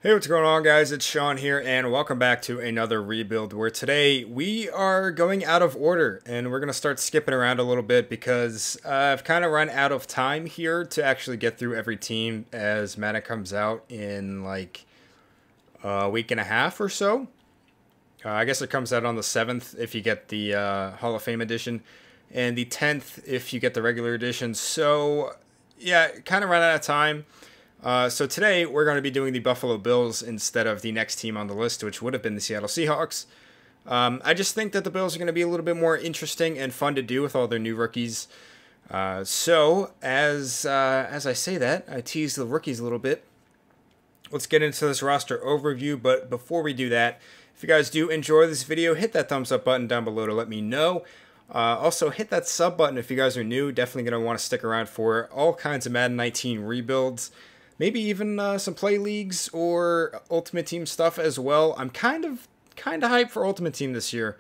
Hey, what's going on, guys? It's Sean here, and welcome back to another rebuild where today we are going out of order and we're going to start skipping around a little bit because I've kind of run out of time here to actually get through every team as Madden comes out in like a week and a half or so. I guess it comes out on the 7th if you get the Hall of Fame edition, and the 10th if you get the regular edition. So, yeah, kind of ran out of time. So today we're going to be doing the Buffalo Bills instead of the next team on the list, which would have been the Seattle Seahawks. I just think that the Bills are going to be a little bit more interesting and fun to do with all their new rookies. So as I say that, I tease the rookies a little bit. Let's get into this roster overview, but before we do that, if you guys do enjoy this video, hit that thumbs up button down below to let me know. Also, hit that sub button if you guys are new. Definitely going to want to stick around for all kinds of Madden 19 rebuilds. Maybe even some play leagues or Ultimate Team stuff as well. I'm kind of hyped for Ultimate Team this year.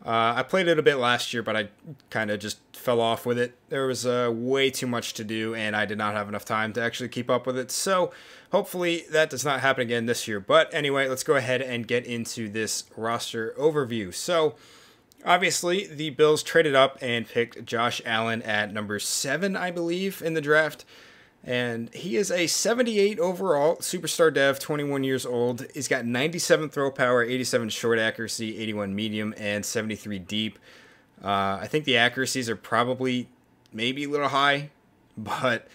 I played it a bit last year, but I kind of just fell off with it. There was way too much to do, and I did not have enough time to actually keep up with it. So hopefully that does not happen again this year. But anyway, let's go ahead and get into this roster overview. So obviously the Bills traded up and picked Josh Allen at number 7, I believe, in the draft. And he is a 78 overall, superstar dev, 21 years old. He's got 97 throw power, 87 short accuracy, 81 medium, and 73 deep. I think the accuracies are probably maybe a little high, but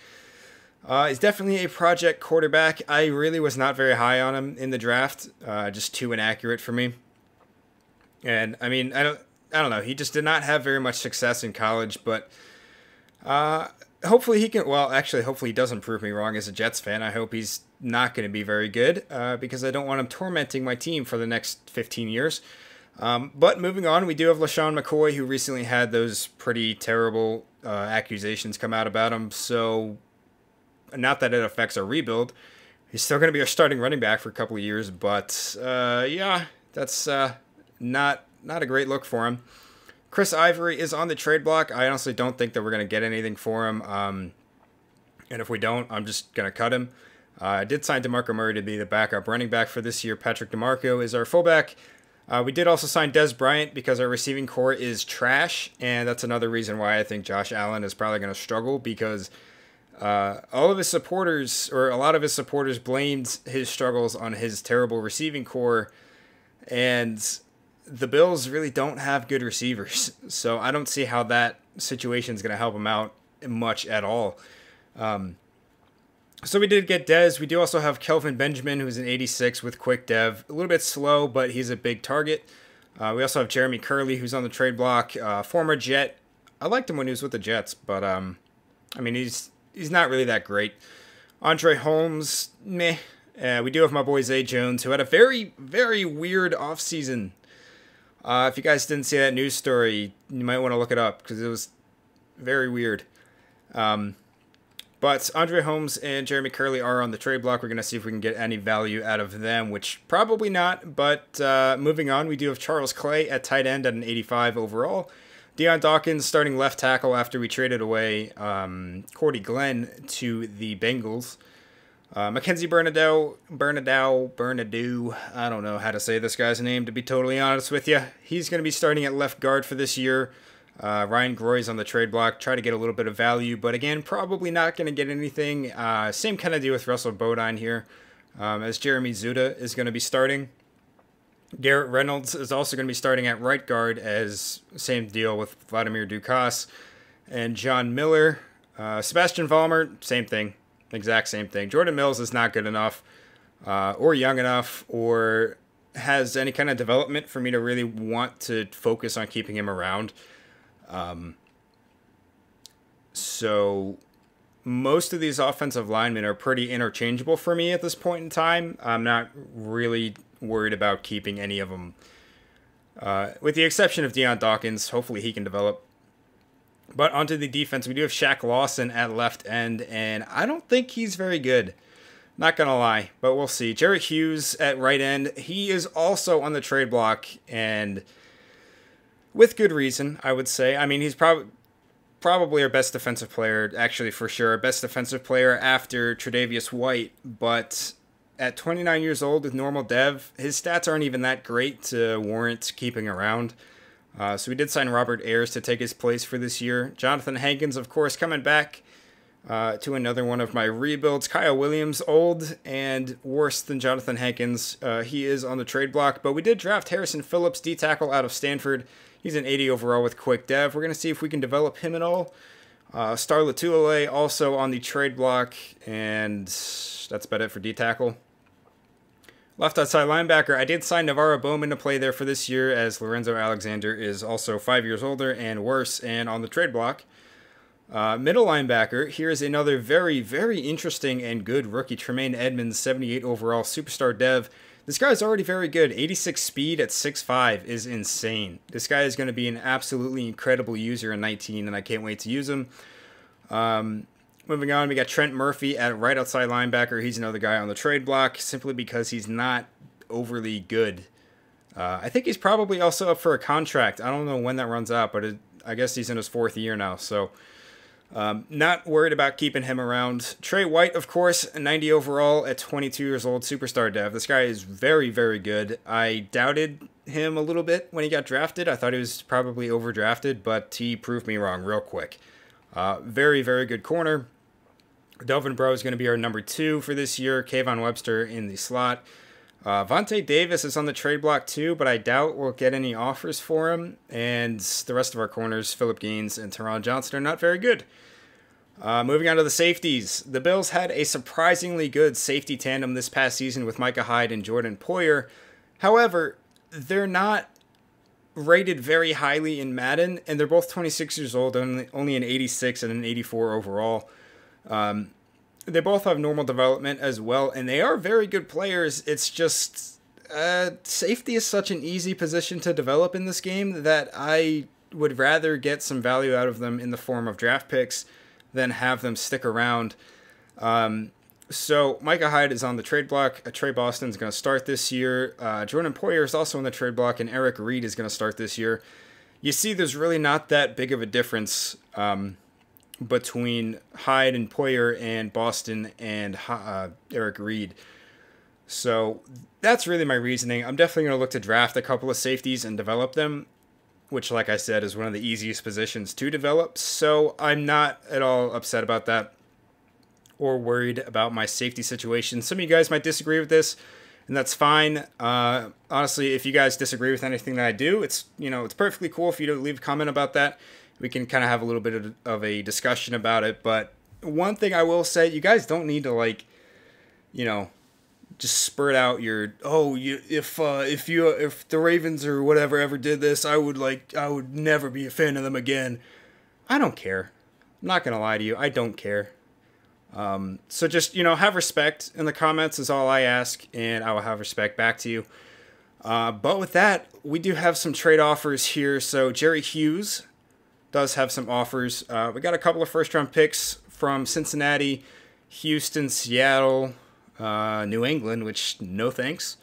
he's definitely a project quarterback. I really was not very high on him in the draft, just too inaccurate for me. And I mean, I don't know. He just did not have very much success in college, but hopefully he can, well, actually, hopefully he doesn't prove me wrong as a Jets fan. I hope he's not going to be very good because I don't want him tormenting my team for the next 15 years. But moving on, we do have LaShawn McCoy, who recently had those pretty terrible accusations come out about him. So, not that it affects our rebuild. He's still going to be our starting running back for a couple of years. But, yeah, that's not a great look for him. Chris Ivory is on the trade block. I honestly don't think that we're going to get anything for him. And if we don't, I'm just going to cut him. I did sign DeMarco Murray to be the backup running back for this year. Patrick DeMarco is our fullback. We did also sign Des Bryant because our receiving core is trash. And that's another reason why I think Josh Allen is probably going to struggle because all of his supporters, or a lot of his supporters, blamed his struggles on his terrible receiving core. And the Bills really don't have good receivers, so I don't see how that situation is going to help him out much at all. So we did get Dez. We do also have Kelvin Benjamin, who's an 86 with quick dev. A little bit slow, but he's a big target. We also have Jeremy Curley, who's on the trade block, former Jet. I liked him when he was with the Jets, but I mean, he's not really that great. Andre Holmes, meh. We do have my boy Zay Jones, who had a very, very weird offseason. If you guys didn't see that news story, you might want to look it up because it was very weird. But Andre Holmes and Jeremy Curley are on the trade block. We're going to see if we can get any value out of them, which probably not. But moving on, we do have Charles Clay at tight end at an 85 overall. Deion Dawkins starting left tackle after we traded away Cordy Glenn to the Bengals. Mackenzie Bernadou, I don't know how to say this guy's name, to be totally honest with you. He's going to be starting at left guard for this year. Ryan Groy's on the trade block, try to get a little bit of value, but again, probably not going to get anything. Same kind of deal with Russell Bodine here, as Jeremy Zuta is going to be starting. Garrett Reynolds is also going to be starting at right guard, as same deal with Vladimir Dukas and John Miller. Sebastian Vollmer, same thing. Exact same thing. Jordan Mills is not good enough or young enough or has any kind of development for me to really want to focus on keeping him around. So most of these offensive linemen are pretty interchangeable for me at this point in time. I'm not really worried about keeping any of them. With the exception of Deion Dawkins, hopefully he can develop. But onto the defense, we do have Shaq Lawson at left end, and I don't think he's very good. Not going to lie, but we'll see. Jerry Hughes at right end. He is also on the trade block, and with good reason, I would say. I mean, he's probably our best defensive player, actually, for sure. Best defensive player after Tre'Davious White, but at 29 years old with normal dev, his stats aren't even that great to warrant keeping around. So we did sign Robert Ayers to take his place for this year. Jonathan Hankins, of course, coming back to another one of my rebuilds. Kyle Williams, old and worse than Jonathan Hankins. He is on the trade block, but we did draft Harrison Phillips, D-tackle out of Stanford. He's an 80 overall with quick dev. We're going to see if we can develop him at all. Starla Tulele also on the trade block, and that's about it for D-tackle. Left outside linebacker, I did sign Navarro Bowman to play there for this year, as Lorenzo Alexander is also 5 years older and worse and on the trade block. Middle linebacker, here's another very, very interesting and good rookie, Tremaine Edmunds, 78 overall, superstar dev. This guy is already very good. 86 speed at 6'5 is insane. This guy is going to be an absolutely incredible user in 19, and I can't wait to use him. Moving on, we got Trent Murphy at right outside linebacker. He's another guy on the trade block, simply because he's not overly good. I think he's probably also up for a contract. I don't know when that runs out, but I guess he's in his 4th year now, so not worried about keeping him around. Trey White, of course, 90 overall at 22 years old, superstar dev. This guy is very, very good. I doubted him a little bit when he got drafted. I thought he was probably overdrafted, but he proved me wrong real quick. Very, very good corner. Delvin Breaux is going to be our number 2 for this year. Kayvon Webster in the slot. Vontae Davis is on the trade block too, but I doubt we'll get any offers for him. And the rest of our corners, Philip Gaines and Teron Johnson, are not very good. Moving on to the safeties. The Bills had a surprisingly good safety tandem this past season with Micah Hyde and Jordan Poyer. However, they're not rated very highly in Madden, and they're both 26 years old, only an 86 and an 84 overall. They both have normal development as well, and they are very good players. It's just safety is such an easy position to develop in this game that I would rather get some value out of them in the form of draft picks than have them stick around. So Micah Hyde is on the trade block. Trey Boston is going to start this year. Jordan Poyer is also on the trade block, and Eric Reed is going to start this year. You see, there's really not that big of a difference between Hyde and Poyer and Boston and Eric Reed. So that's really my reasoning. I'm definitely going to look to draft a couple of safeties and develop them, which, like I said, is one of the easiest positions to develop. So I'm not at all upset about that or worried about my safety situation. Some of you guys might disagree with this, and that's fine. Honestly, if you guys disagree with anything that I do, it's perfectly cool if you leave a comment about that. We can kind of have a little bit of a discussion about it. But one thing I will say, you guys don't need to just spurt out your, if the Ravens or whatever ever did this, I would never be a fan of them again. I don't care. I'm not gonna lie to you. I don't care. So just have respect in the comments is all I ask, and I will have respect back to you. But with that, we do have some trade offers here. So Jerry Hughes does have some offers. We got a couple of first-round picks from Cincinnati, Houston, Seattle, New England, which no thanks.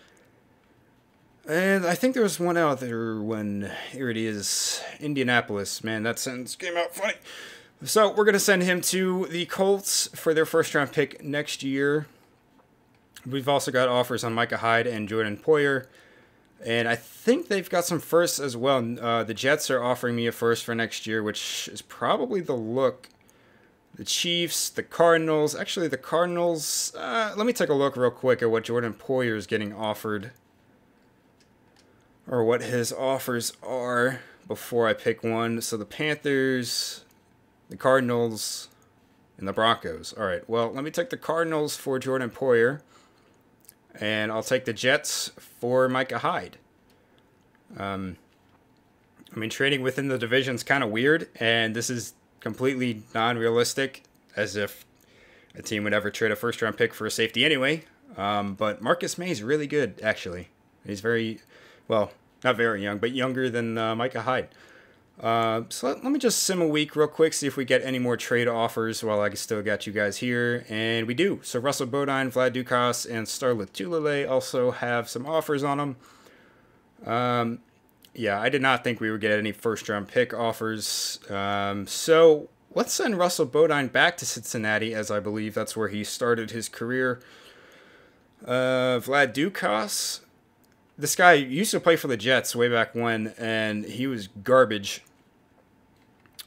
And I think there was one other one. Here it is, Indianapolis. Man, that sentence came out funny. So we're going to send him to the Colts for their first-round pick next year. We've also got offers on Micah Hyde and Jordan Poyer. And I think they've got some firsts as well. The Jets are offering me a first for next year, which is probably the look. The Chiefs, the Cardinals. Actually, the Cardinals... let me take a look real quick at what Jordan Poyer is getting offered. Or what his offers are before I pick one. So the Panthers, the Cardinals, and the Broncos. All right, well, let me take the Cardinals for Jordan Poyer. And I'll take the Jets for Micah Hyde. Trading within the division is kind of weird, and this is completely non-realistic, as if a team would ever trade a first-round pick for a safety anyway. But Marcus May is really good, actually. He's very, well, not very young, but younger than Micah Hyde. So let me just sim a week real quick, see if we get any more trade offers while I still got you guys here. And we do. So Russell Bodine, Vlad Dukas, and Starla Tulele also have some offers on them. Yeah, I did not think we would get any first-round pick offers. So let's send Russell Bodine back to Cincinnati, as I believe that's where he started his career. Vlad Dukas. This guy used to play for the Jets way back when, and he was garbage.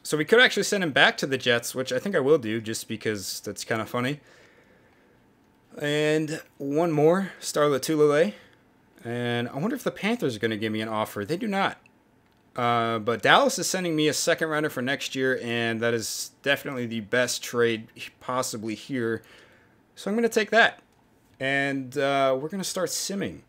So we could actually send him back to the Jets, which I think I will do just because that's kind of funny. And one more, Starlet Tulele. And I wonder if the Panthers are going to give me an offer. They do not. But Dallas is sending me a second rounder for next year, and that is definitely the best trade possibly here. So I'm going to take that. And we're going to start simming.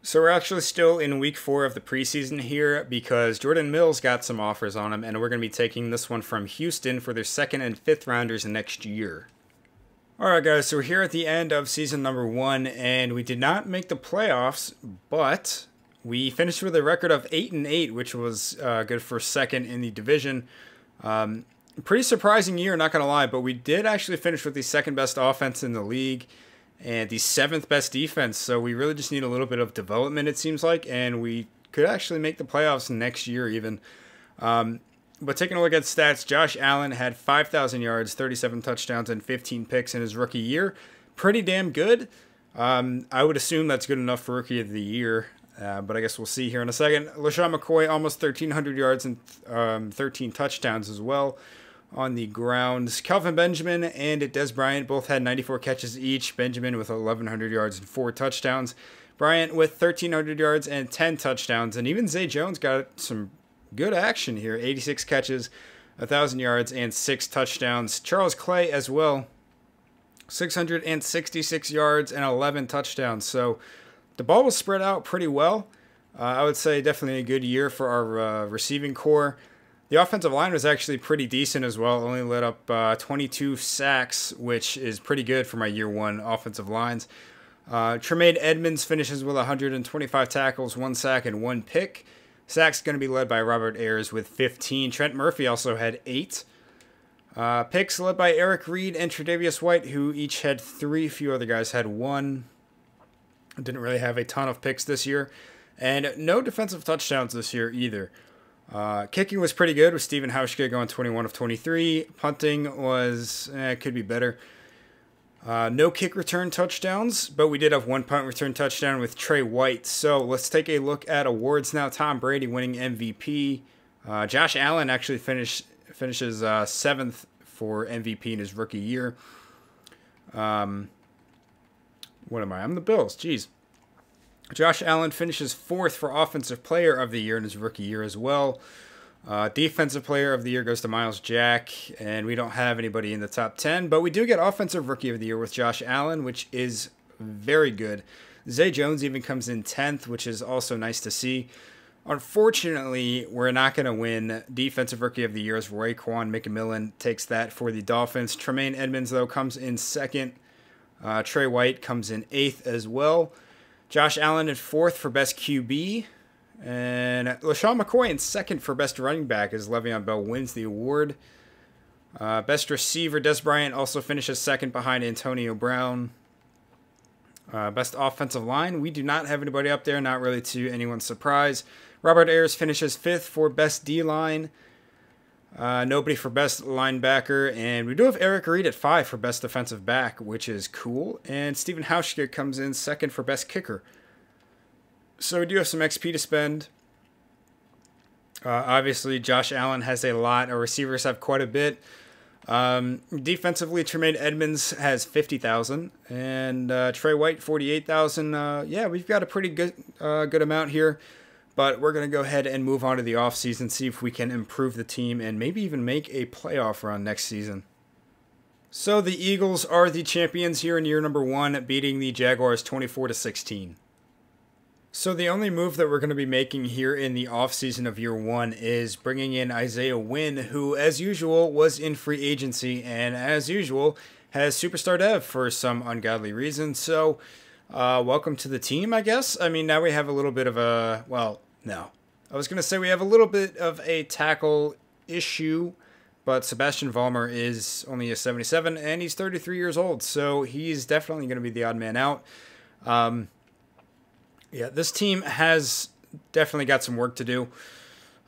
So we're actually still in week 4 of the preseason here because Jordan Mills got some offers on him, and we're going to be taking this one from Houston for their 2nd and 5th rounders next year. Alright guys, so we're here at the end of season number 1, and we did not make the playoffs, but we finished with a record of 8-8, which was good for 2nd in the division. Pretty surprising year, not going to lie, but we did actually finish with the 2nd best offense in the league and the 7th best defense, so we really just need a little bit of development, it seems like, and we could actually make the playoffs next year even. But taking a look at stats, Josh Allen had 5,000 yards, 37 touchdowns, and 15 picks in his rookie year. Pretty damn good. I would assume that's good enough for Rookie of the Year, but I guess we'll see here in a second. LaShawn McCoy, almost 1,300 yards and 13 touchdowns as well on the ground. Kelvin Benjamin and Dez Bryant both had 94 catches each. Benjamin with 1,100 yards and 4 touchdowns. Bryant with 1,300 yards and 10 touchdowns. And even Zay Jones got some good action here. 86 catches, 1,000 yards, and 6 touchdowns. Charles Clay as well. 666 yards and 11 touchdowns. So the ball was spread out pretty well. I would say definitely a good year for our receiving core. The offensive line was actually pretty decent as well. Only let up 22 sacks, which is pretty good for my year 1 offensive lines. Tremaine Edmunds finishes with 125 tackles, 1 sack, and 1 pick. Sacks going to be led by Robert Ayers with 15. Trent Murphy also had 8. Picks led by Eric Reed and Tre'Davious White, who each had 3. A few other guys had 1. Didn't really have a ton of picks this year. And no defensive touchdowns this year either. Kicking was pretty good with Stephen Hauschka going 21 of 23. Punting was, could be better. No kick return touchdowns, but we did have 1 punt return touchdown with Trey White. So let's take a look at awards now. Tom Brady winning MVP. Josh Allen actually finishes 7th for MVP in his rookie year. What am I? I'm the Bills. Jeez. Josh Allen finishes 4th for Offensive Player of the Year in his rookie year as well. Defensive Player of the Year goes to Miles Jack, and we don't have anybody in the top 10, but we do get Offensive Rookie of the Year with Josh Allen, which is very good. Zay Jones even comes in 10th, which is also nice to see. Unfortunately, we're not going to win Defensive Rookie of the Year as Raekwon McMillan takes that for the Dolphins. Tremaine Edmunds, though, comes in 2nd. Trey White comes in 8th as well. Josh Allen in 4th for Best QB. And LaShawn McCoy in 2nd for Best Running Back as Le'Veon Bell wins the award. Best Receiver, Dez Bryant also finishes 2nd behind Antonio Brown. Best Offensive Line, we do not have anybody up there, not really to anyone's surprise. Robert Ayers finishes 5th for Best D-Line. Nobody for Best Linebacker. And we do have Eric Reed at 5 for Best Defensive Back, which is cool. And Stephen Hauschka comes in 2nd for Best Kicker. So we do have some XP to spend. Obviously, Josh Allen has a lot. Our receivers have quite a bit. Defensively, Tremaine Edmunds has 50,000. And Trey White, 48,000. Yeah, we've got a pretty good amount here. But we're going to go ahead and move on to the offseason, see if we can improve the team and maybe even make a playoff run next season. So the Eagles are the champions here in year number 1, beating the Jaguars 24-16. So the only move that we're going to be making here in the offseason of year 1 is bringing in Isaiah Wynn, who, as usual, was in free agency and, as usual, has superstar dev for some ungodly reason. So, welcome to the team, I guess. I mean, now we have a little bit of a, well, no. I was going to say we have a little bit of a tackle issue, but Sebastian Vollmer is only a 77, and he's 33 years old, so he's definitely going to be the odd man out. Yeah, this team has definitely got some work to do.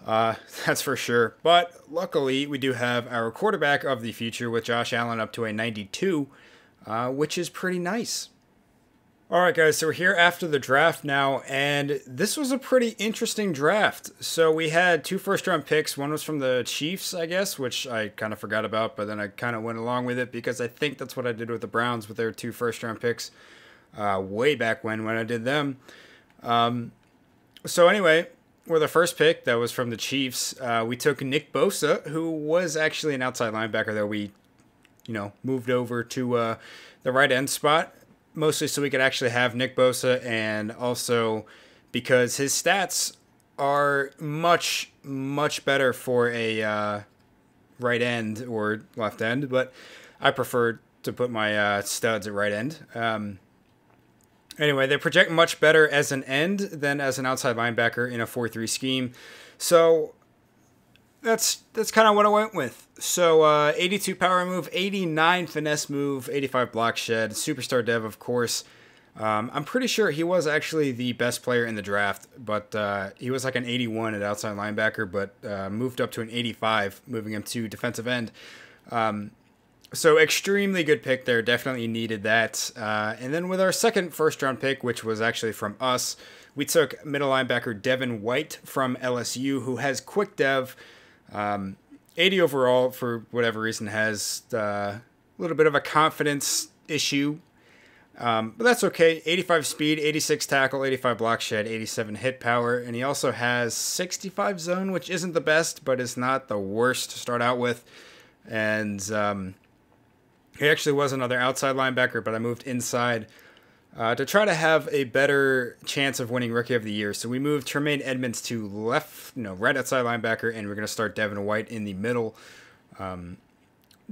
That's for sure. But luckily, we do have our quarterback of the future with Josh Allen up to a 92, which is pretty nice. All right, guys, so we're here after the draft now, and this was a pretty interesting draft. So we had two first-round picks. One was from the Chiefs, I guess, which I kind of forgot about, but then I kind of went along with it because I think that's what I did with the Browns with their two first-round picks way back when I did them. So anyway, with the first pick that was from the Chiefs, we took Nick Bosa, who was actually an outside linebacker that we, moved over to the right end spot. Mostly so we could actually have Nick Bosa, and also because his stats are much, much better for a right end or left end, but I prefer to put my studs at right end. Anyway, they project much better as an end than as an outside linebacker in a 4-3 scheme. So that's kind of what I went with. So 82 power move, 89 finesse move, 85 block shed, superstar dev, of course. I'm pretty sure he was actually the best player in the draft, but he was like an 81 at outside linebacker, but moved up to an 85, moving him to defensive end. So extremely good pick there. Definitely needed that. And then with our second first-round pick, which was actually from us, we took middle linebacker Devin White from LSU, who has quick dev. 80 overall, for whatever reason, has a little bit of a confidence issue. But that's okay. 85 speed, 86 tackle, 85 block shed, 87 hit power. And he also has 65 zone, which isn't the best, but is not the worst to start out with. And he actually was another outside linebacker, but I moved inside to try to have a better chance of winning Rookie of the Year. So we moved Tremaine Edmunds to right outside linebacker, and we're going to start Devin White in the middle.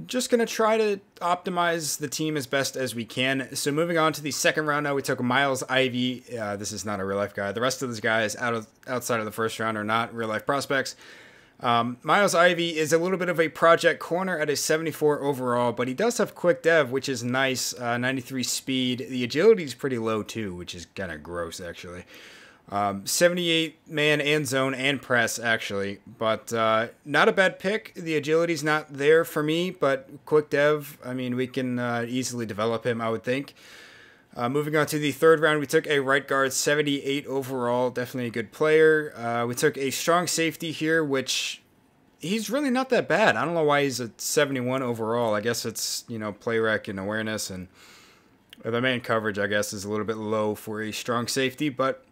Just going to try to optimize the team as best as we can. So moving on to the second round now, we took Miles Ivy. This is not a real-life guy. The rest of these guys outside of the first round are not real-life prospects. Miles Ivy is a little bit of a project corner at a 74 overall, but he does have quick dev, which is nice. 93 speed. The agility is pretty low too, which is kind of gross actually. 78 man and zone and press actually, but not a bad pick. The agility's not there for me, but quick dev, I mean, we can easily develop him, I would think. Moving on to the third round, we took a right guard, 78 overall, definitely a good player. We took a strong safety here, which he's really not that bad. I don't know why he's a 71 overall. I guess it's, play rec and awareness, and the main coverage, I guess, is a little bit low for a strong safety, but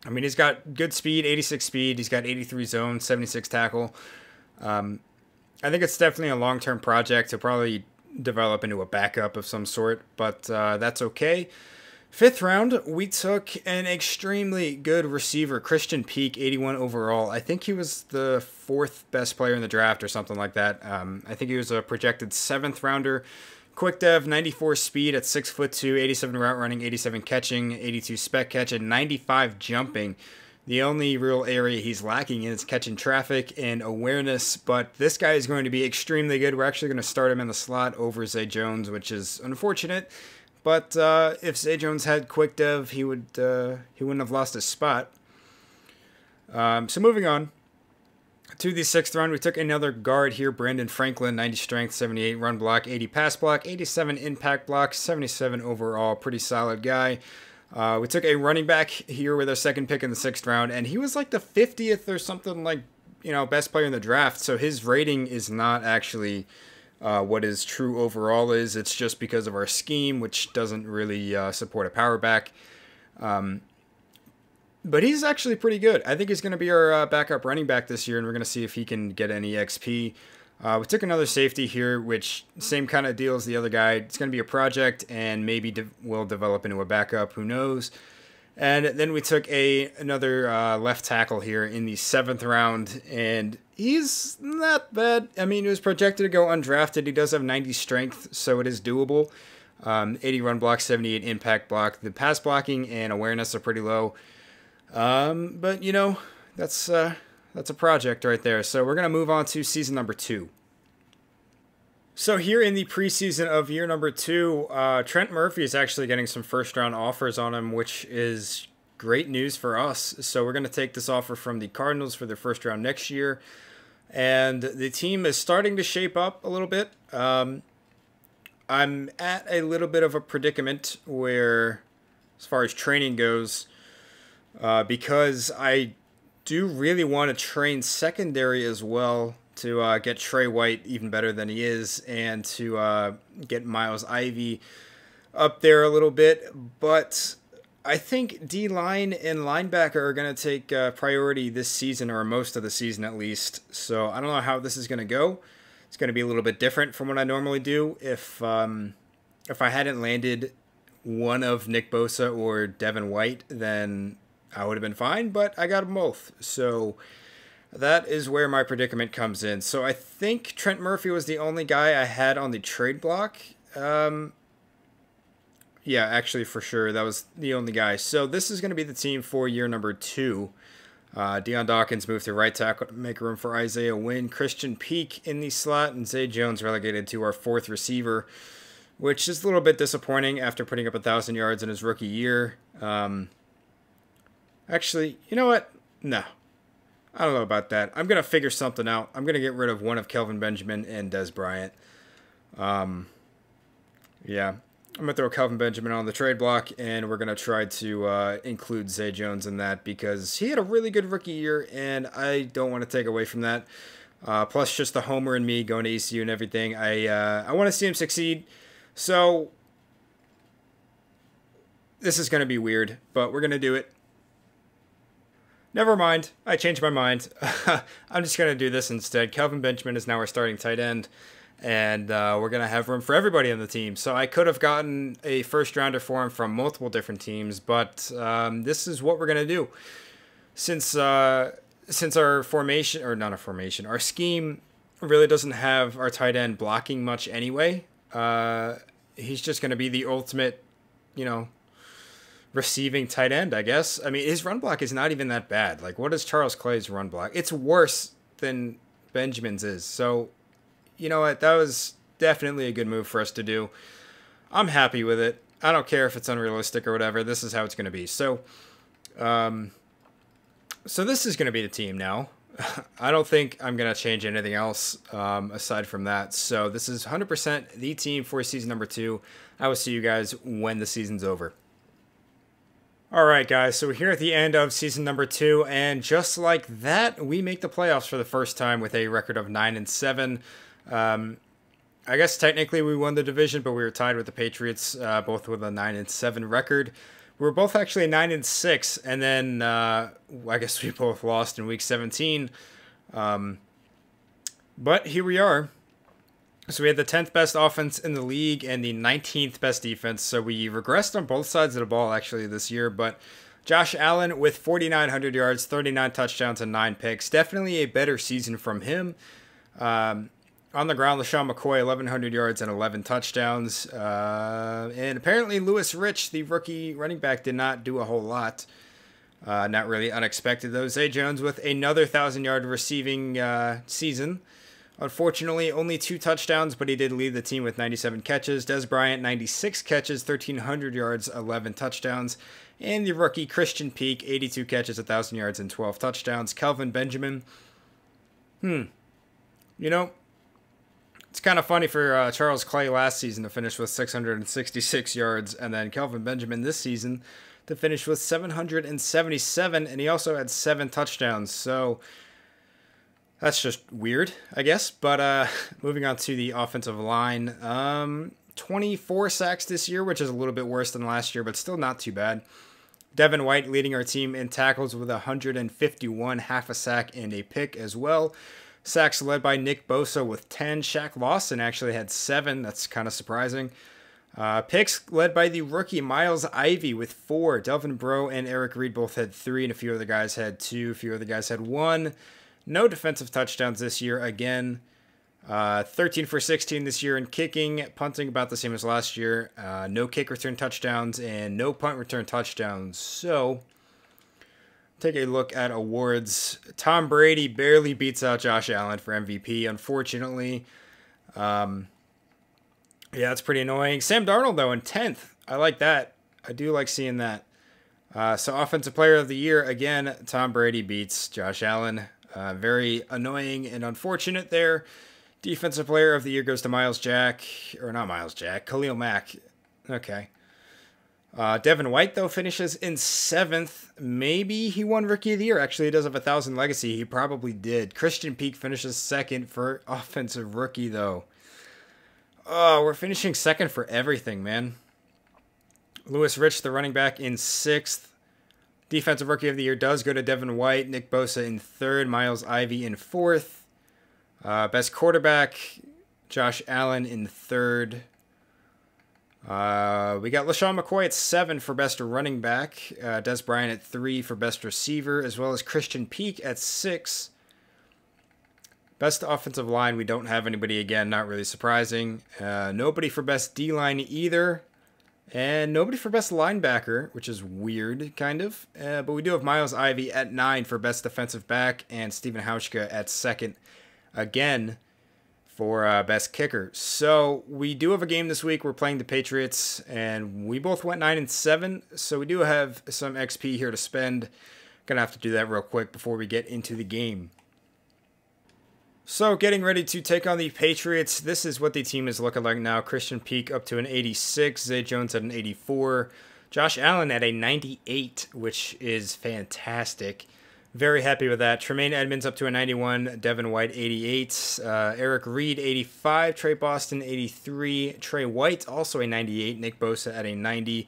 I mean, he's got good speed, 86 speed. He's got 83 zone, 76 tackle. I think it's definitely a long-term project. He'll probably develop into a backup of some sort, but that's okay. Fifth round, we took an extremely good receiver, Christian Peak, 81 overall. I think he was the fourth best player in the draft or something like that. I think he was a projected seventh rounder. Quick dev, 94 speed at 6'2", 87 route running, 87 catching, 82 spec catch, and 95 jumping. The only real area he's lacking in is catching traffic and awareness, but this guy is going to be extremely good. We're actually going to start him in the slot over Zay Jones, which is unfortunate. But if Zay Jones had quick dev, he wouldn't have lost his spot. So moving on to the sixth round, we took another guard here, Brandon Franklin, 90 strength, 78 run block, 80 pass block, 87 impact block, 77 overall. Pretty solid guy. We took a running back here with our second pick in the sixth round, and he was like the 50th or something, like, best player in the draft. So his rating is not actually what his true overall is. It's just because of our scheme, which doesn't really support a power back. But he's actually pretty good. I think he's going to be our backup running back this year, and we're going to see if he can get any XP. We took another safety here, which same kind of deal as the other guy. It's going to be a project, and maybe will develop into a backup. Who knows? And then we took another left tackle here in the seventh round, and he's not bad. I mean, he was projected to go undrafted. He does have 90 strength, so it is doable. 80 run block, 78 impact block. The pass blocking and awareness are pretty low. But that's a project right there. So we're going to move on to season number 2. So here in the preseason of year number 2, Trent Murphy is actually getting some first-round offers on him, which is great news for us. So we're going to take this offer from the Cardinals for their first round next year. And the team is starting to shape up a little bit. I'm at a little bit of a predicament where as far as training goes, because I do really want to train secondary as well to get Trey White even better than he is, and to get Miles Ivy up there a little bit. But I think D-line and linebacker are going to take priority this season, or most of the season at least. So I don't know how this is going to go. It's going to be a little bit different from what I normally do. If I hadn't landed one of Nick Bosa or Devin White, then I would have been fine, but I got them both. So that is where my predicament comes in. So I think Trent Murphy was the only guy I had on the trade block. Yeah, actually, for sure, that was the only guy. So this is going to be the team for year number 2. Deion Dawkins moved to right tackle to make room for Isaiah Wynn. Christian Peak in the slot, and Zay Jones relegated to our 4th receiver, which is a little bit disappointing after putting up 1,000 yards in his rookie year. Actually, you know what? No. I don't know about that. I'm going to figure something out. I'm going to get rid of one of Kelvin Benjamin and Des Bryant. Yeah. I'm going to throw Kelvin Benjamin on the trade block, and we're going to try to include Zay Jones in that because he had a really good rookie year, and I don't want to take away from that. Plus, just the homer and me going to ECU and everything. I want to see him succeed. So, this is going to be weird, but we're going to do it. Never mind. I changed my mind. I'm just going to do this instead. Kelvin Benjamin is now our starting tight end. And we're going to have room for everybody on the team. So I could have gotten a first-rounder for him from multiple different teams, but this is what we're going to do. Since our formation, or not a formation, our scheme really doesn't have our tight end blocking much anyway. He's just going to be the ultimate, receiving tight end, I guess. I mean, his run block is not even that bad. Like, what is Charles Clay's run block? It's worse than Benjamin's is. So, you know what? That was definitely a good move for us to do. I'm happy with it. I don't care if it's unrealistic or whatever. This is how it's going to be. So, so this is going to be the team now. I don't think I'm going to change anything else aside from that. So this is 100% the team for season number 2. I will see you guys when the season's over. All right, guys, so we're here at the end of season number 2, and just like that, we make the playoffs for the first time with a record of 9-7. I guess technically we won the division, but we were tied with the Patriots, both with a 9-7 record. We were both actually 9-6, and then I guess we both lost in week 17. But here we are. So we had the 10th best offense in the league and the 19th best defense. So we regressed on both sides of the ball actually this year. But Josh Allen with 4,900 yards, 39 touchdowns, and 9 picks. Definitely a better season from him. On the ground, LaShawn McCoy, 1,100 yards and 11 touchdowns. And apparently Lewis Rich, the rookie running back, did not do a whole lot. Not really unexpected, though. Zay Jones with another 1,000-yard receiving season. Unfortunately, only 2 touchdowns, but he did lead the team with 97 catches. Des Bryant, 96 catches, 1,300 yards, 11 touchdowns. And the rookie Christian Peak, 82 catches, 1,000 yards, and 12 touchdowns. Kelvin Benjamin. You know, it's kind of funny for Charles Clay last season to finish with 666 yards, and then Kelvin Benjamin this season to finish with 777, and he also had 7 touchdowns. So that's just weird, I guess. But moving on to the offensive line, 24 sacks this year, which is a little bit worse than last year, but still not too bad. Devin White leading our team in tackles with 151, half a sack, and a pick as well. Sacks led by Nick Bosa with 10. Shaq Lawson actually had 7. That's kind of surprising. Picks led by the rookie Miles Ivy with 4. Delvin Breaux and Eric Reed both had 3, and a few other guys had 2. A few other guys had 1. No defensive touchdowns this year again. 13 for 16 this year in kicking. Punting about the same as last year. No kick return touchdowns and no punt return touchdowns. So, take a look at awards. Tom Brady barely beats out Josh Allen for MVP, unfortunately. Yeah, that's pretty annoying. Sam Darnold, though, in 10th. I like that. I do like seeing that. So, Offensive Player of the Year, again, Tom Brady beats Josh Allen. Very annoying and unfortunate there. Defensive Player of the Year goes to Khalil Mack. Okay. Devin White, though, finishes in 7th. Maybe he won Rookie of the Year. Actually, he does have 1,000 legacy. He probably did. Christian Peak finishes 2nd for Offensive Rookie, though. Oh, we're finishing 2nd for everything, man. Lewis Rich, the running back, in 6th. Defensive Rookie of the Year does go to Devin White. Nick Bosa in 3rd. Miles Ivy in 4th. Best quarterback, Josh Allen in 3rd. We got LaShawn McCoy at 7 for best running back. Des Bryant at 3 for best receiver, as well as Christian Peak at 6. Best offensive line, we don't have anybody again, not really surprising. Nobody for best D-line either. And nobody for best linebacker, which is weird, kind of. But we do have Miles Ivy at 9 for best defensive back, and Stephen Hauschka at 2nd again for best kicker. So we do have a game this week. We're playing the Patriots, and we both went 9-7. So we do have some XP here to spend. Gonna have to do that real quick before we get into the game. So getting ready to take on the Patriots. This is what the team is looking like now. Christian Peak up to an 86. Zay Jones at an 84. Josh Allen at a 98, which is fantastic. Very happy with that. Tremaine Edmunds up to a 91. Devin White, 88. Eric Reed, 85. Trey Boston, 83. Trey White, also a 98. Nick Bosa at a 90.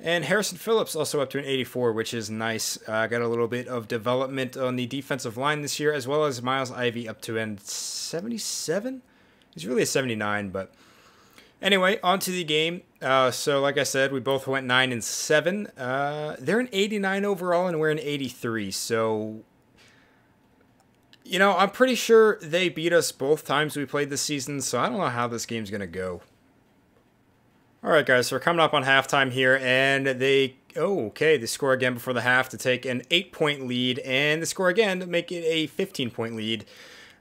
And Harrison Phillips also up to an 84, which is nice. Got a little bit of development on the defensive line this year, as well as Miles Ivy up to a 77? He's really a 79, but anyway, on to the game. So like I said, we both went 9-7. They're an 89 overall, and we're an 83. So, you know, I'm pretty sure they beat us both times we played this season, so I don't know how this game's going to go. All right, guys, so we're coming up on halftime here, and they score again before the half to take an 8-point lead, and they score again to make it a 15-point lead.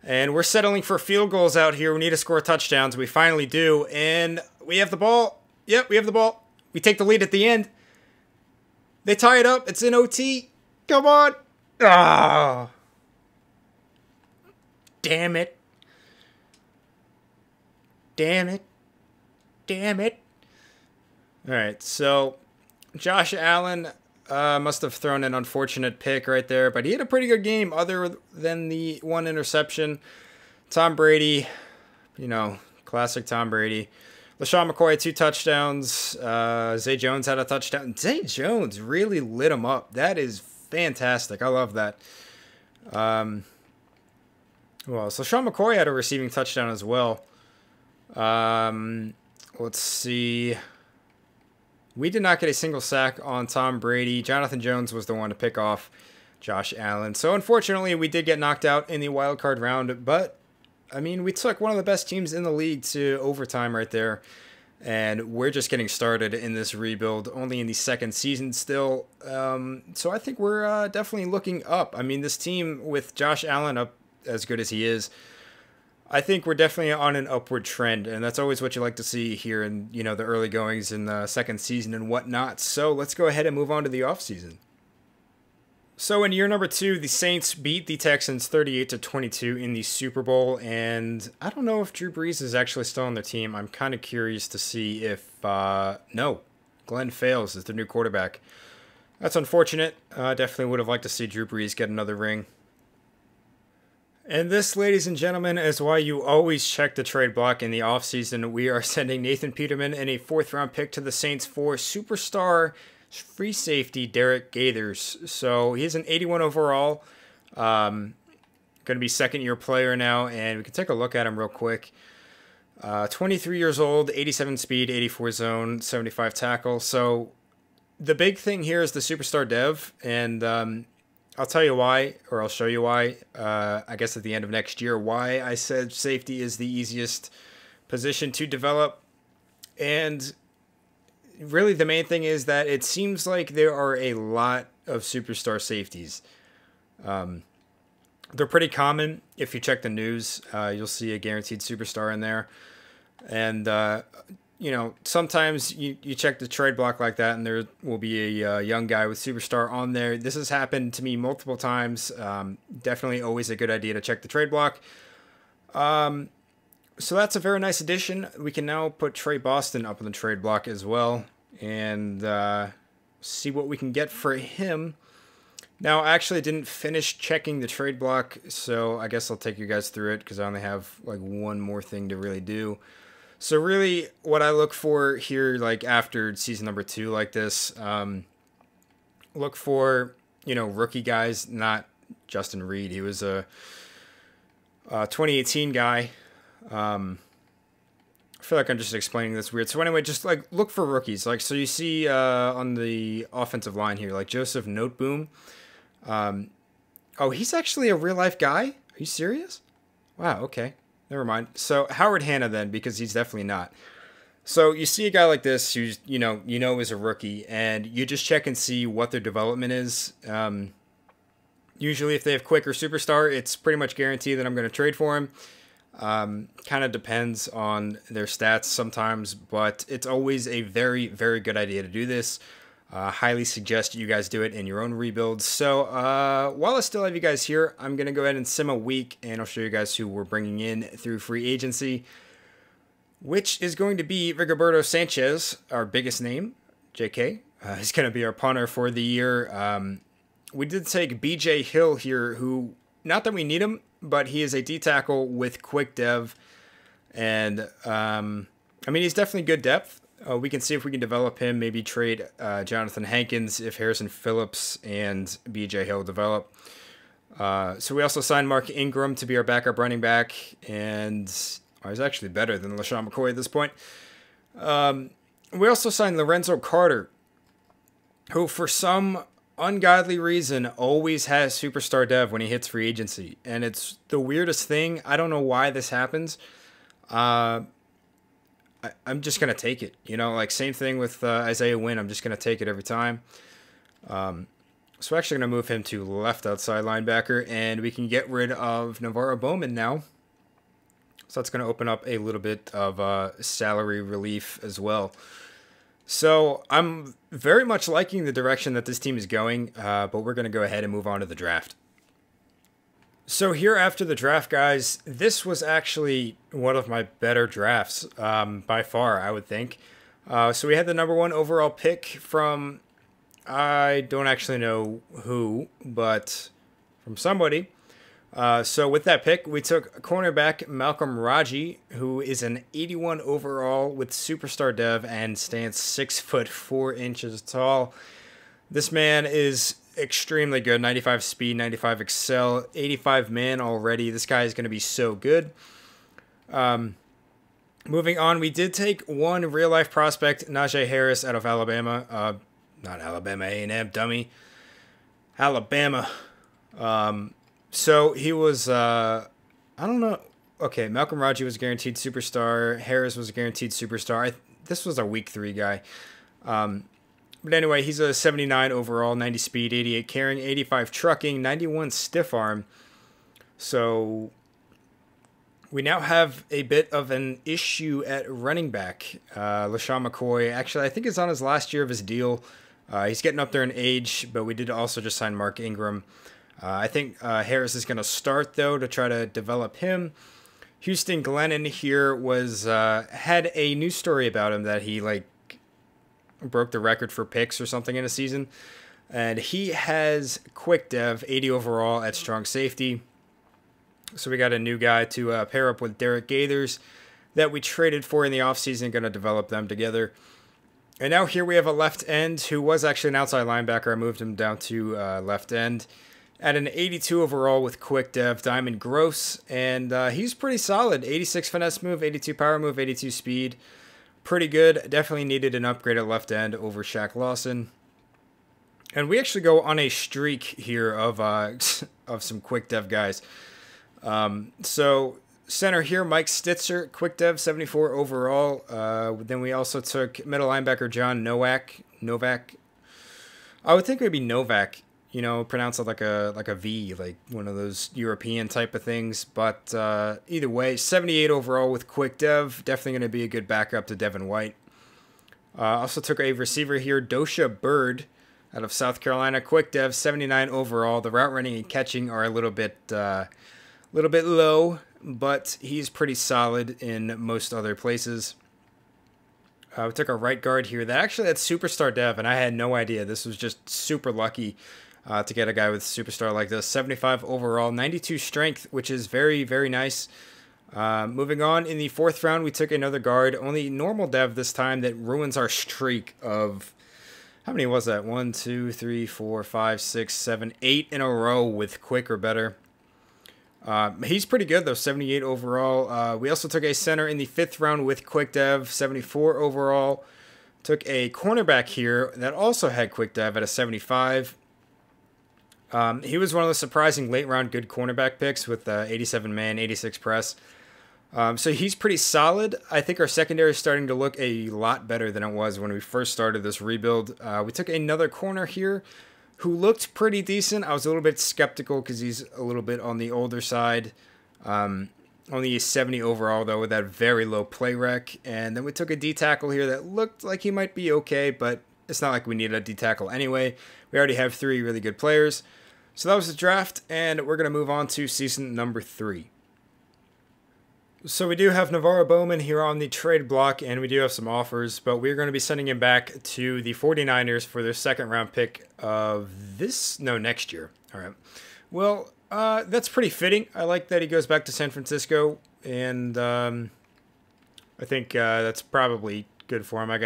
And we're settling for field goals out here. We need to score touchdowns. We finally do, and we have the ball. Yep, we have the ball. We take the lead at the end. They tie it up. It's in OT. Come on. Ah. Damn it. Damn it. Damn it. All right, so Josh Allen must have thrown an unfortunate pick right there, but he had a pretty good game other than the one interception. Tom Brady, you know, classic Tom Brady. LaShawn McCoy had 2 touchdowns. Zay Jones had a touchdown. Zay Jones really lit him up. That is fantastic. I love that. So LaShawn McCoy had a receiving touchdown as well. Let's see. We did not get a single sack on Tom Brady. Jonathan Jones was the one to pick off Josh Allen. So unfortunately, we did get knocked out in the wild card round. But, I mean, we took one of the best teams in the league to overtime right there. And we're just getting started in this rebuild, only in the 2nd season still. So I think we're definitely looking up. I mean, this team with Josh Allen up as good as he is, I think we're definitely on an upward trend, and that's always what you like to see here in, you know, the early goings in the 2nd season and whatnot. So let's go ahead and move on to the offseason. So in year number 2, the Saints beat the Texans 38-22 in the Super Bowl, and I don't know if Drew Brees is actually still on their team. I'm kind of curious to see if, no, Glenn Fales is the new quarterback. That's unfortunate. Definitely would have liked to see Drew Brees get another ring. And this, ladies and gentlemen, is why you always check the trade block in the offseason. We are sending Nathan Peterman and a 4th-round pick to the Saints for superstar free safety Derek Gaithers. So he's an 81 overall. Going to be 2nd-year player now, and we can take a look at him real quick. 23 years old, 87 speed, 84 zone, 75 tackle. So the big thing here is the superstar dev, and I'll tell you why, or I'll show you why, I guess at the end of next year, why I said safety is the easiest position to develop. And really the main thing is that it seems like there are a lot of superstar safeties. They're pretty common. If you check the news, you'll see a guaranteed superstar in there. And, you know, sometimes you check the trade block like that and there will be a young guy with superstar on there. This has happened to me multiple times. Definitely always a good idea to check the trade block. So that's a very nice addition. We can now put Trey Boston up on the trade block as well. and see what we can get for him. Now, I actually didn't finish checking the trade block, so I guess I'll take you guys through it because I only have like one more thing to really do. So really, what I look for here, like after season number 2 like this, look for, rookie guys, not Justin Reed. He was a 2018 guy. I feel like I'm just explaining this weird. So anyway, just like look for rookies. Like, so you see on the offensive line here, like Joseph Noteboom. Oh, he's actually a real life guy? Are you serious? Wow, okay. Never mind. So Howard Hanna then, because he's definitely not. So you see a guy like this who's, is a rookie, and you just check and see what their development is. Usually if they have quick or superstar, it's pretty much guaranteed that I'm going to trade for him. Kind of depends on their stats sometimes, but it's always a very, very good idea to do this. Highly suggest you guys do it in your own rebuilds. So while I still have you guys here, I'm going to go ahead and sim a week, and I'll show you guys who we're bringing in through free agency, which is going to be Rigoberto Sanchez, our biggest name, JK. He's going to be our punter for the year. We did take BJ Hill here, who, not that we need him, but he is a D-tackle with quick dev, and he's definitely good depth. We can see if we can develop him, maybe trade Jonathan Hankins if Harrison Phillips and BJ Hill develop. So we also signed Mark Ingram to be our backup running back, and he's actually better than LaShawn McCoy at this point. We also signed Lorenzo Carter, who for some ungodly reason always has superstar dev when he hits free agency, and it's the weirdest thing. I don't know why this happens. I'm just going to take it. Like same thing with Isaiah Wynn. I'm just going to take it every time. So we're actually going to move him to left outside linebacker, and we can get rid of Navarro Bowman now. So that's going to open up a little bit of salary relief as well. So I'm very much liking the direction that this team is going, but we're going to go ahead and move on to the draft. So here after the draft, guys, this was actually one of my better drafts by far, I would think. So we had the number 1 overall pick from, I don't actually know who, but from somebody. So with that pick, we took cornerback Malcolm Raji, who is an 81 overall with superstar dev and stands 6'4" tall. This man is extremely good. 95 speed, 95 excel, 85 man already. This guy is going to be so good. Moving on, we did take one real life prospect, Najee Harris, out of Alabama. Not Alabama A&M, dummy. Alabama. So he was, I don't know. Okay, Malcolm Raji was guaranteed superstar. Harris was a guaranteed superstar. This was a week 3 guy. But anyway, he's a 79 overall, 90 speed, 88 carrying, 85 trucking, 91 stiff arm. So we now have a bit of an issue at running back. LaShawn McCoy, actually, I think is on his last year of his deal. He's getting up there in age, but we did also just sign Mark Ingram. I think Harris is going to start, though, to try to develop him. Houston Glennon here was had a news story about him that he broke the record for picks or something in a season. And he has quick dev, 80 overall at strong safety. So we got a new guy to pair up with Derek Gaithers that we traded for in the offseason, going to develop them together. And now here we have a left end who was actually an outside linebacker. I moved him down to left end at an 82 overall with quick dev, Diamond Gross. And he's pretty solid. 86 finesse move, 82 power move, 82 speed. Pretty good. Definitely needed an upgrade at left end over Shaq Lawson. And we actually go on a streak here of some quick dev guys. So center here, Mike Stitzer, quick dev, 74 overall. Then we also took middle linebacker John Novak. I would think it would be Novak. Pronounce it like a V, like one of those European type of things. But either way, 78 overall with quick dev. Definitely going to be a good backup to Devin White. Also took a receiver here, Dosha Bird, out of South Carolina. Quick dev, 79 overall. The route running and catching are a little bit low, but he's pretty solid in most other places. We took a right guard here that actually had superstar dev, and I had no idea. This was just super lucky to get a guy with superstar like this. 75 overall, 92 strength, which is very, very nice. Moving on, in the 4th round, we took another guard, only normal dev this time, that ruins our streak of... How many was that? 1, 2, 3, 4, 5, 6, 7, 8 in a row with quick or better. He's pretty good, though, 78 overall. We also took a center in the 5th round with quick dev, 74 overall. Took a cornerback here that also had quick dev at a 75. He was one of the surprising late-round good cornerback picks with 87 man, 86 press. So he's pretty solid. I think our secondary is starting to look a lot better than it was when we first started this rebuild. We took another corner here who looked pretty decent. I was a little bit skeptical because he's a little bit on the older side. Only a 70 overall, though, with that very low play rec. And then we took a D-tackle here that looked like he might be okay, but it's not like we needed a D-tackle anyway. We already have 3 really good players. So that was the draft, and we're going to move on to season number 3. So we do have Navarro Bowman here on the trade block, and we do have some offers, but we're going to be sending him back to the 49ers for their 2nd round pick of next year. All right. Well, that's pretty fitting. I like that he goes back to San Francisco, and I think that's probably good for him. I'm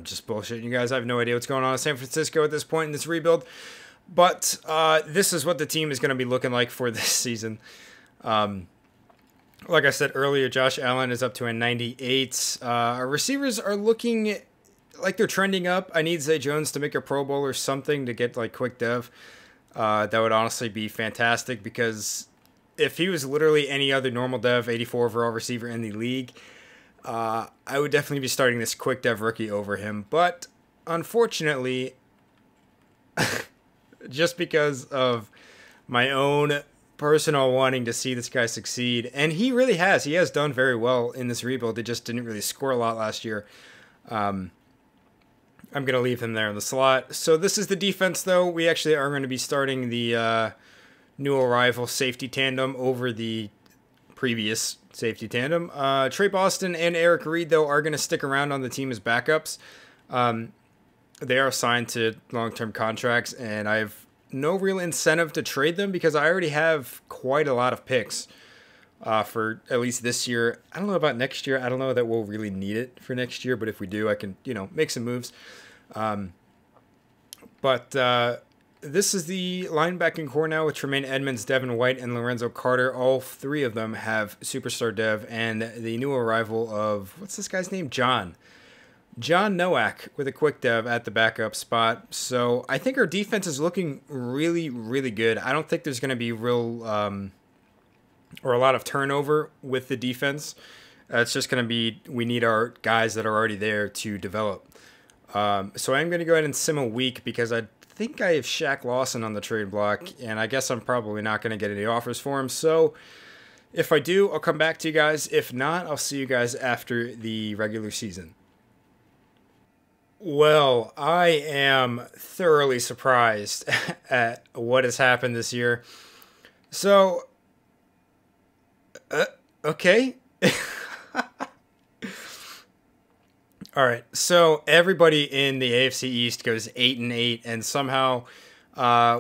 just bullshitting you guys. I have no idea what's going on in San Francisco at this point in this rebuild, but this is what the team is going to be looking like for this season. Like I said earlier, Josh Allen is up to a 98. Our receivers are looking like they're trending up. I need Zay Jones to make a Pro Bowl or something to get like quick dev. That would honestly be fantastic, because if he was literally any other normal dev 84 overall receiver in the league, I would definitely be starting this quick dev rookie over him. But unfortunately, just because of my own personal wanting to see this guy succeed, and he really has. He has done very well in this rebuild. They just didn't really score a lot last year. I'm going to leave him there in the slot. So this is the defense, though. We actually are going to be starting the new arrival safety tandem over the previous safety tandem. Trey Boston and Eric Reed, though, are going to stick around on the team as backups. They are signed to long-term contracts, and I have no real incentive to trade them because I already have quite a lot of picks for at least this year. I don't know about next year. I don't know that we'll really need it for next year, but if we do, I can, make some moves. But this is the linebacking core now with Tremaine, Edmunds, Devin White, and Lorenzo Carter. All 3 of them have superstar dev, and the new arrival of, what's this guy's name? John Nowak with a quick dev at the backup spot. So I think our defense is looking really, really good. I don't think there's going to be real or a lot of turnover with the defense. It's just going to be, we need our guys that are already there to develop. So I'm going to go ahead and sim a week because I think I have Shaq Lawson on the trade block, and I guess I'm probably not going to get any offers for him. So if I do, I'll come back to you guys. If not, I'll see you guys after the regular season. Well, I am thoroughly surprised at what has happened this year. So, okay. All right. So everybody in the AFC East goes 8-8, and somehow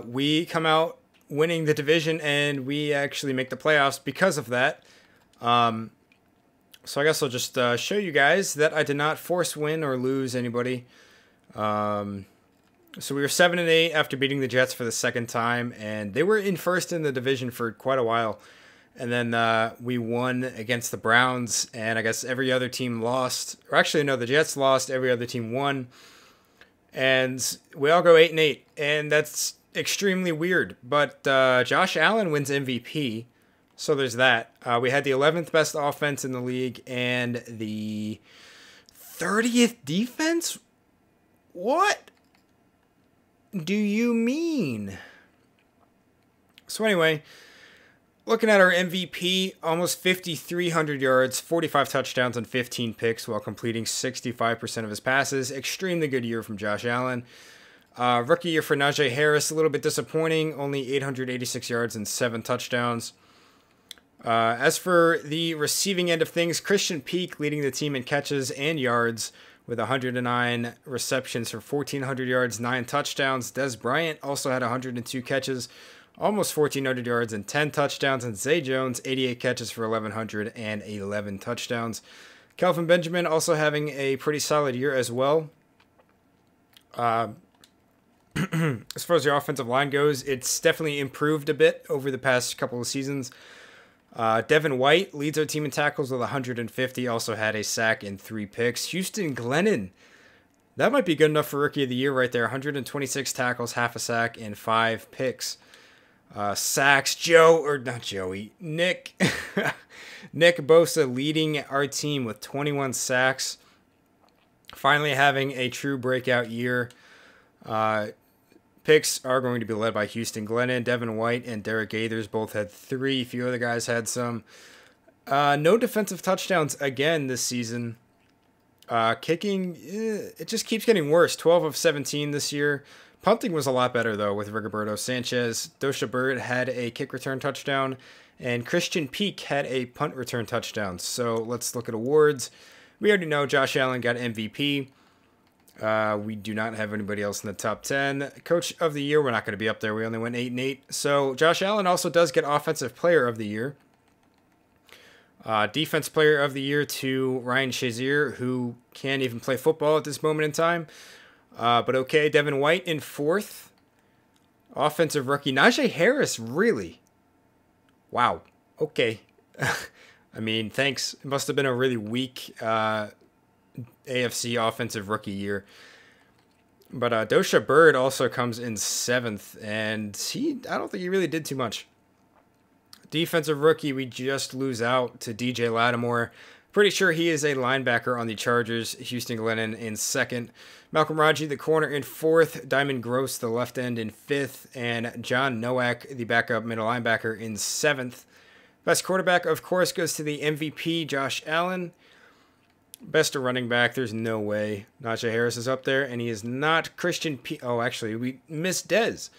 we come out winning the division, and we actually make the playoffs because of that. So I guess I'll just show you guys that I did not force win or lose anybody. So we were 7-8 after beating the Jets for the 2nd time, and they were in first in the division for quite a while. And then we won against the Browns, and I guess every other team lost. Or actually, no, the Jets lost. Every other team won. And we all go 8-8, and that's extremely weird. But Josh Allen wins MVP. So there's that. We had the 11th best offense in the league and the 30th defense? What do you mean? So anyway, looking at our MVP, almost 5,300 yards, 45 touchdowns, and 15 picks while completing 65% of his passes. Extremely good year from Josh Allen. Rookie year for Najee Harris, a little bit disappointing. Only 886 yards and 7 touchdowns. As for the receiving end of things, Christian Peak leading the team in catches and yards with 109 receptions for 1,400 yards, 9 touchdowns. Des Bryant also had 102 catches, almost 1,400 yards, and 10 touchdowns. And Zay Jones, 88 catches for 1,100 and 11 touchdowns. Kelvin Benjamin also having a pretty solid year as well. As far as the offensive line goes, it's definitely improved a bit over the past couple of seasons. Devin White leads our team in tackles with 150, also had a sack and 3 picks. Houston Glennon, that might be good enough for Rookie of the Year right there. 126 tackles, half a sack, and 5 picks. Sacks, Nick. Nick Bosa leading our team with 21 sacks. Finally having a true breakout year. Picks are going to be led by Houston Glennon. Devin White and Derek Gaithers both had 3. A few other guys had some. No defensive touchdowns again this season. Kicking, it just keeps getting worse. 12 of 17 this year. Punting was a lot better, though, with Rigoberto Sanchez. Dosha Bird had a kick return touchdown, and Christian Peak had a punt return touchdown. So let's look at awards. We already know Josh Allen got MVP. We do not have anybody else in the top 10. Coach of the Year, we're not going to be up there. We only went 8-8. So Josh Allen also does get Offensive Player of the Year. Defense Player of the Year to Ryan Shazier, who can't even play football at this moment in time. But okay, Devin White in 4th. Offensive Rookie, Najee Harris, really? Wow. Okay. I mean, thanks. It must have been a really weak AFC Offensive Rookie year. But Dosha Bird also comes in 7th, and I don't think he really did too much. Defensive Rookie, we just lose out to DJ Lattimore. Pretty sure he is a linebacker on the Chargers. Houston Glennon in 2nd. Malcolm Raji, the corner, in 4th. Diamond Gross, the left end, in 5th. And John Nowak, the backup middle linebacker, in 7th. Best quarterback, of course, goes to the MVP, Josh Allen. Best running back, there's no way. Najee Harris is up there, and he is not. Christian Peak. Oh, actually, we missed Dez.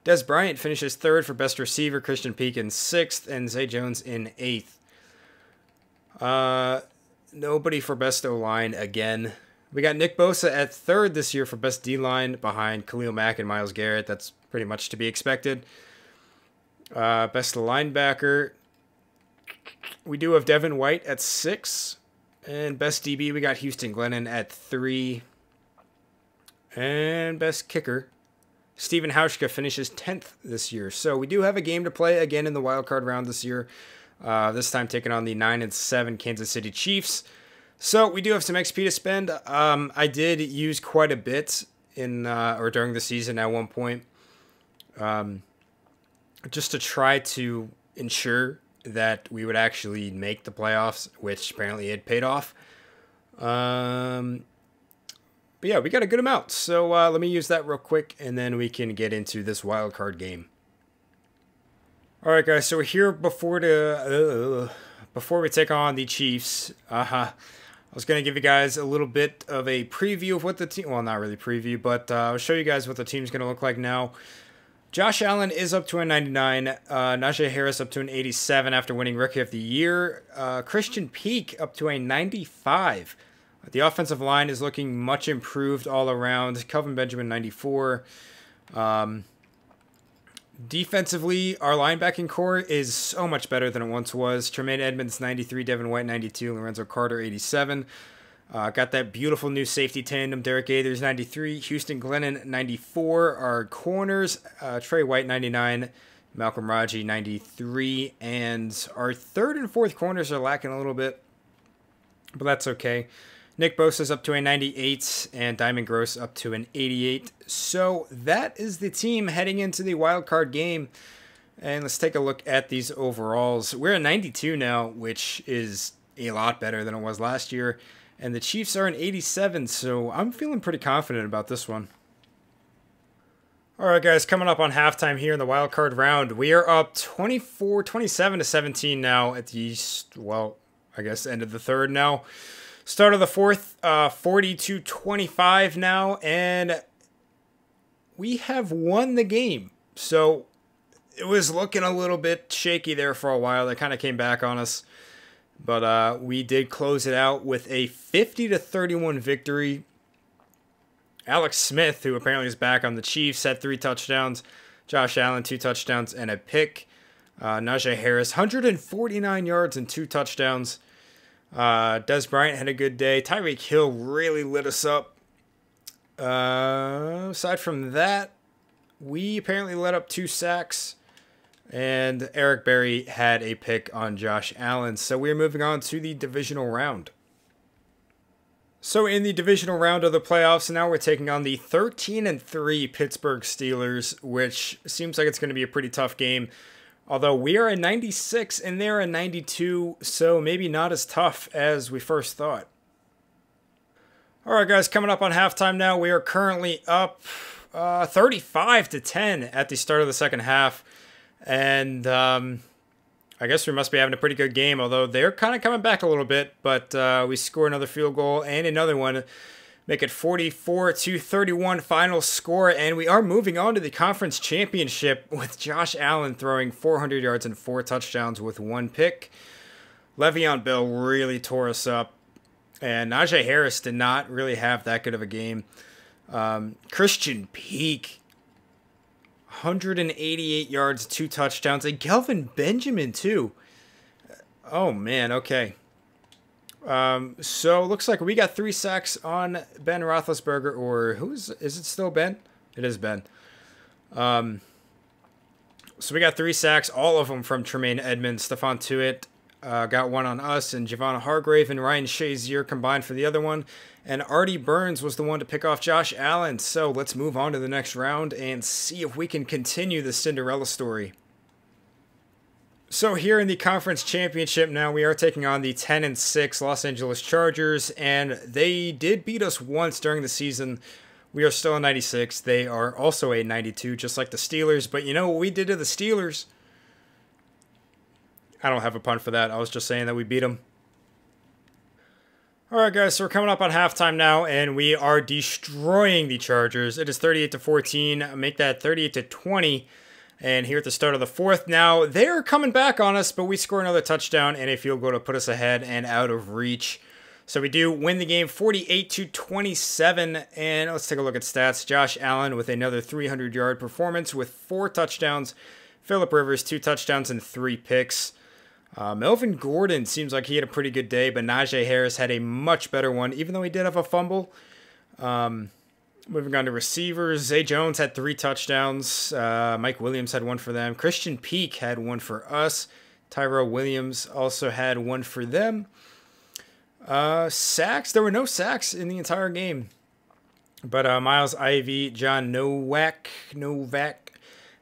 Des Bryant finishes 3rd for best receiver. Christian Peak in 6th, and Zay Jones in 8th. Nobody for best O-line again. We got Nick Bosa at 3rd this year for best D-line behind Khalil Mack and Myles Garrett. That's pretty much to be expected. Best linebacker, we do have Devin White at 6. And best DB, we got Houston Glennon at 3. And best kicker, Steven Hauschka finishes 10th this year. So we do have a game to play again in the wild card round this year. This time taking on the 9-7 Kansas City Chiefs. So we do have some XP to spend. I did use quite a bit in or during the season at one point, just to try to ensure that we would actually make the playoffs, which apparently it paid off. But yeah, we got a good amount. So let me use that real quick, and then we can get into this wild card game. All right, guys. So we're here before we take on the Chiefs. I was gonna give you guys a little bit of a preview of what the team. Well, not really preview, but I'll show you guys what the team's gonna look like now. Josh Allen is up to a 99. Najee Harris up to an 87 after winning Rookie of the Year. Christian Peak up to a 95. The offensive line is looking much improved all around. Kelvin Benjamin, 94. Defensively, our linebacking core is so much better than it once was. Tremaine Edmunds, 93. Devin White, 92. Lorenzo Carter, 87. Got that beautiful new safety tandem. Derek Gaithers, 93. Houston Glennon, 94. Our corners, Trey White, 99. Malcolm Raji, 93. And our 3rd and 4th corners are lacking a little bit, but that's okay. Nick Bosa's up to a 98, and Diamond Gross up to an 88. So that is the team heading into the wild card game. And let's take a look at these overalls. We're at 92 now, which is a lot better than it was last year. And the Chiefs are an 87, so I'm feeling pretty confident about this one. All right, guys, coming up on halftime here in the wild card round. We are up 27-17 now at the, well, I guess end of the 3rd now. Start of the 4th, 40-25 now, and we have won the game. So it was looking a little bit shaky there for a while. They kind of came back on us. But we did close it out with a 50-31 victory. Alex Smith, who apparently is back on the Chiefs, had 3 touchdowns. Josh Allen, 2 touchdowns and a pick. Najee Harris, 149 yards and 2 touchdowns. Des Bryant had a good day. Tyreek Hill really lit us up. Aside from that, we apparently let up 2 sacks. And Eric Berry had a pick on Josh Allen. So we're moving on to the divisional round. So in the divisional round of the playoffs, now we're taking on the 13-3 Pittsburgh Steelers, which seems like it's going to be a pretty tough game. Although we are at 96 and they're at 92, so maybe not as tough as we first thought. All right, guys, coming up on halftime now. We are currently up 35-10 at the start of the second half. And I guess we must be having a pretty good game, although they're kind of coming back a little bit. But we score another field goal and another one. Make it 44-31 final score. And we are moving on to the conference championship with Josh Allen throwing 400 yards and 4 touchdowns with 1 pick. Le'Veon Bell really tore us up. And Najee Harris did not really have that good of a game. Christian Peak, 188 yards, 2 touchdowns. And Kelvin Benjamin, too. Oh, man, okay. So it looks like we got 3 sacks on Ben Roethlisberger, or is it still Ben? It is Ben. So we got 3 sacks, all of them from Tremaine, Edmunds. Stephon Tuitt got 1 on us, and Javon Hargrave and Ryan Shazier combined for the other one. And Artie Burns was the one to pick off Josh Allen. So let's move on to the next round and see if we can continue the Cinderella story. So here in the conference championship now, we are taking on the 10-6 Los Angeles Chargers. And they did beat us once during the season. We are still a 96. They are also a 92, just like the Steelers. But you know what we did to the Steelers? I don't have a pun for that. I was just saying that we beat them. All right, guys, so we're coming up on halftime now, and we are destroying the Chargers. It is 38-14. Make that 38-20. And here at the start of the fourth now, they're coming back on us, but we score another touchdown and a field goal to put us ahead and out of reach. So we do win the game 48-27. And let's take a look at stats. Josh Allen with another 300-yard performance with 4 touchdowns. Phillip Rivers, 2 touchdowns and 3 picks. Melvin Gordon seems like he had a pretty good day, but Najee Harris had a much better one, even though he did have a fumble. Moving on to receivers, Zay Jones had 3 touchdowns. Mike Williams had 1 for them. Christian Peak had 1 for us. Tyrell Williams also had 1 for them. Sacks, there were no sacks in the entire game. But Miles Ivy, John Novak,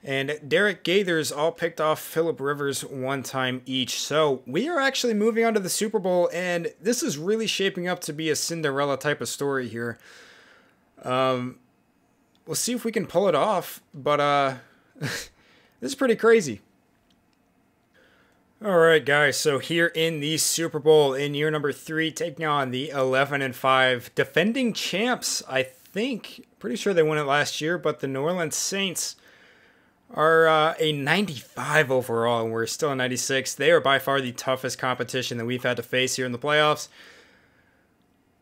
and Derek Gaithers all picked off Phillip Rivers 1 time each. So we are actually moving on to the Super Bowl, and this is really shaping up to be a Cinderella type of story here. We'll see if we can pull it off, but this is pretty crazy. All right, guys, so here in the Super Bowl in year number 3, taking on the 11-5 defending champs, I think. Pretty sure they won it last year, but the New Orleans Saints are a 95 overall, and we're still a 96. They are by far the toughest competition that we've had to face here in the playoffs.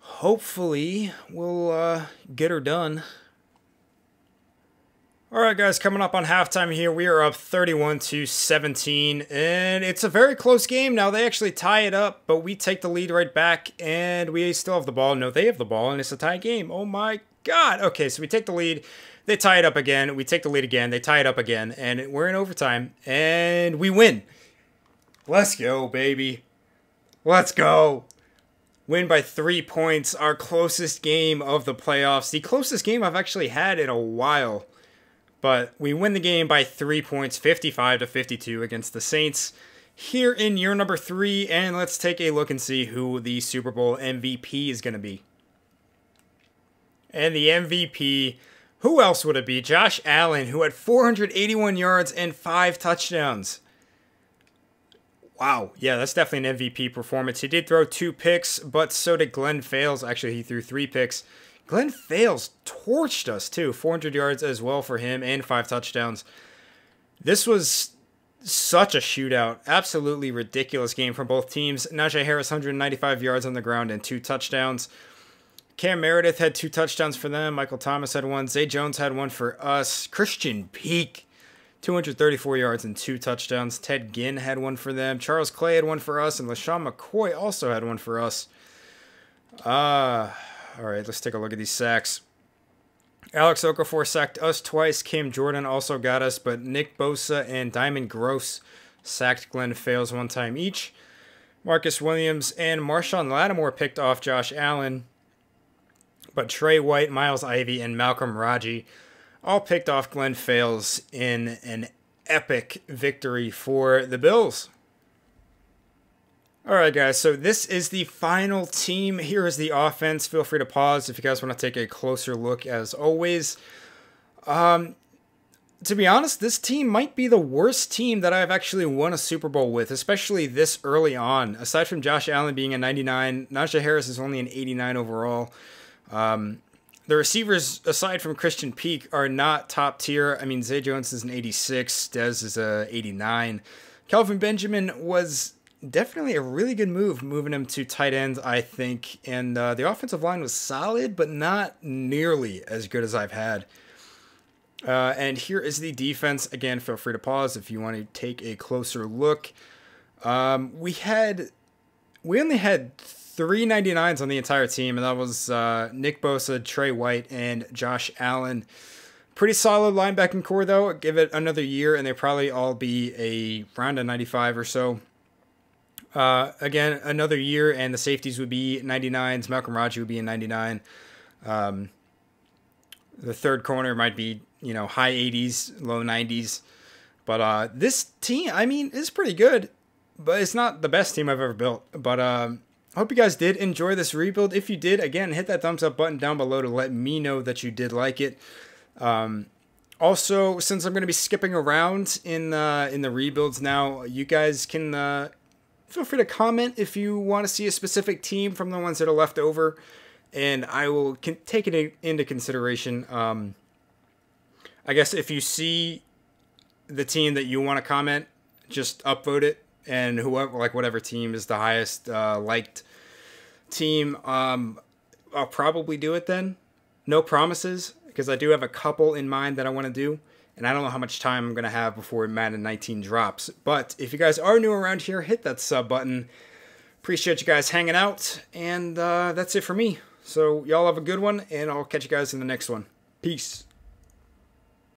Hopefully, we'll get her done. All right, guys, coming up on halftime here, we are up 31-17, and it's a very close game now. They actually tie it up, but we take the lead right back, and we still have the ball. No, they have the ball, and it's a tie game. Oh, my God. Okay, so we take the lead. They tie it up again. We take the lead again. They tie it up again. And we're in overtime. And we win. Let's go, baby. Let's go. Win by 3 points. Our closest game of the playoffs. The closest game I've actually had in a while. But we win the game by 3 points. 55-52 against the Saints. Here in year number 3. And let's take a look and see who the Super Bowl MVP is going to be. And the MVP... who else would it be? Josh Allen, who had 481 yards and 5 touchdowns. Wow. Yeah, that's definitely an MVP performance. He did throw 2 picks, but so did Glenn Fales. Actually, he threw 3 picks. Glenn Fales torched us, too. 400 yards as well for him and 5 touchdowns. This was such a shootout. Absolutely ridiculous game from both teams. Najee Harris, 195 yards on the ground and 2 touchdowns. Cam Meredith had 2 touchdowns for them. Michael Thomas had 1. Zay Jones had 1 for us. Christian Peak, 234 yards and 2 touchdowns. Ted Ginn had 1 for them. Charles Clay had 1 for us. And LaShawn McCoy also had 1 for us. All right, let's take a look at these sacks. Alex Okafor sacked us twice. Cam Jordan also got us, but Nick Bosa and Diamond Gross sacked Glenn Fales 1 time each. Marcus Williams and Marshawn Lattimore picked off Josh Allen, but Trey White, Miles Ivy, and Malcolm Raji all picked off Glenn Fales in an epic victory for the Bills. Alright guys, so this is the final team. Here is the offense. Feel free to pause if you guys want to take a closer look as always. To be honest, this team might be the worst team that I've actually won a Super Bowl with, especially this early on. Aside from Josh Allen being a 99, Najee Harris is only an 89 overall. The receivers, aside from Christian Peak, are not top tier. I mean, Zay Jones is an 86. Dez is a 89. Kelvin Benjamin was definitely a really good move, moving him to tight end, I think. And the offensive line was solid, but not nearly as good as I've had. And here is the defense. Again, feel free to pause if you want to take a closer look. We only had 3 99s on the entire team, and that was Nick Bosa, Trey White, and Josh Allen. Pretty solid linebacking core, though. Give it another year, and they'll probably all be around a 95 or so. Again, another year, and the safeties would be 99s. Malcolm Raji would be a 99. The third corner might be, high 80s, low 90s. But this team, I mean, is pretty good. But it's not the best team I've ever built. But I hope you guys did enjoy this rebuild. If you did, again, hit that thumbs up button down below to let me know that you did like it. Also, since I'm going to be skipping around in the rebuilds now, you guys can feel free to comment if you want to see a specific team from the ones that are left over, and I will take it into consideration. I guess if you see the team that you want to comment, just upvote it, and whatever team is the highest liked team, I'll probably do it then. No promises, because I do have a couple in mind that I want to do. And I don't know how much time I'm going to have before Madden 19 drops. But if you guys are new around here, hit that sub button. Appreciate you guys hanging out. And that's it for me. So y'all have a good one, and I'll catch you guys in the next one. Peace.